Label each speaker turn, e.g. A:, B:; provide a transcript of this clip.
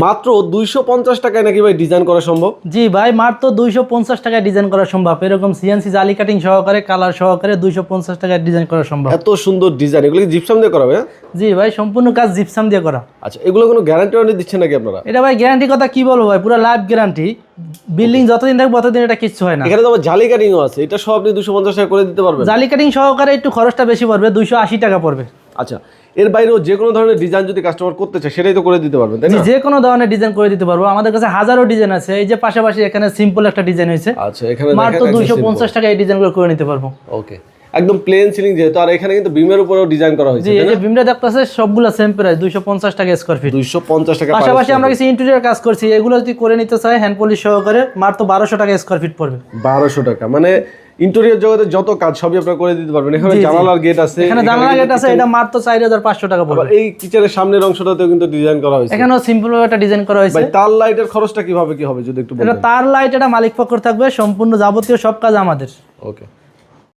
A: মাত্র 250 টাকায় নাকি ভাই ডিজাইন করা সম্ভব?
B: জি ভাই, মাত্র 250 টাকায় ডিজাইন করা সম্ভব। এরকম সিএনসি জালি কাটিং সহকারে, কালার সহকারে 250 টাকায় ডিজাইন করা সম্ভব।
A: এত সুন্দর ডিজাইন, এগুলো কি জিপসাম দিয়ে করা হবে?
B: জি ভাই, সম্পূর্ণ কাজ জিপসাম দিয়ে করা।
A: আচ্ছা, এগুলো কোনো গ্যারান্টি ওয়ারেন্টি দিচ্ছেন নাকি আপনারা?
B: এটা ভাই গ্যারান্টি কথা কি বলবো ভাই, পুরো লাইফ গ্যারান্টি। বিল্ডিং যতদিন থাকবে ততদিন এটা কিচ্ছু হয় না।
A: এখানে তো আবার জালি কাটিংও আছে, এটা সব আপনি 250 টাকা করে দিতে পারবেন?
B: জালি কাটিং সহকারে একটু খরচটা বেশি পড়বে, 280 টাকা পড়বে।
A: আচ্ছা, এর বাইরেও যে কোনো ধরনের ডিজাইন যদি কাস্টমার করতে চায় সেটাই তো করে দিতে পারবেন, তাই না?
B: যে কোনো ধরনের ডিজাইন করে দিতে পারবো, আমাদের কাছে হাজারো ডিজাইন আছে। এই যে পাশাপাশি এখানে সিম্পল একটা ডিজাইন হয়েছে,
A: আচ্ছা, এখানে
B: মাত্র 250 টাকা এই ডিজাইনগুলো করে নিতে পারবো।
A: ওকে, একদম প্লেন সিলিং যেহেতু, আর এখানে কিন্তু বিমের উপরেও ডিজাইন করা হয়েছে।
B: জি, এই যে বিমটা দেখতেছে সবগুলো সেম প্রাইস, 250 টাকা স্কয়ার ফিট।
A: 250 টাকা।
B: পাশাপাশি আমরা কিছু ইন্টেরিয়র কাজ করছি, এগুলো যদি করে নিতে চাই হ্যান্ড পলিশ সহকারে মাত্র 1200 টাকা স্কয়ার ফিট পড়বে।
A: 1200 টাকা, মানে ইন্টেরিয়র জগতে যত কাজ সবই আপনারা করে দিতে পারবেন। এখানে জানালার গেট আছে,
B: এখানে জানালা গেট আছে, এটা মাত্র 4500 টাকা পড়বে।
A: এই কিচেনের সামনের অংশটাতেও কিন্তু ডিজাইন করা হয়েছে।
B: এখানেও সিম্পল একটা ডিজাইন করা হয়েছে।
A: ভাই, তার লাইটের খরচটা কিভাবে কি হবে যদি একটু বলেন?
B: এটা তার লাইট, এটা মালিক পক্ষ থাকবে, সম্পূর্ণ যাবতীয় সব কাজ আমাদের।
A: ওকে।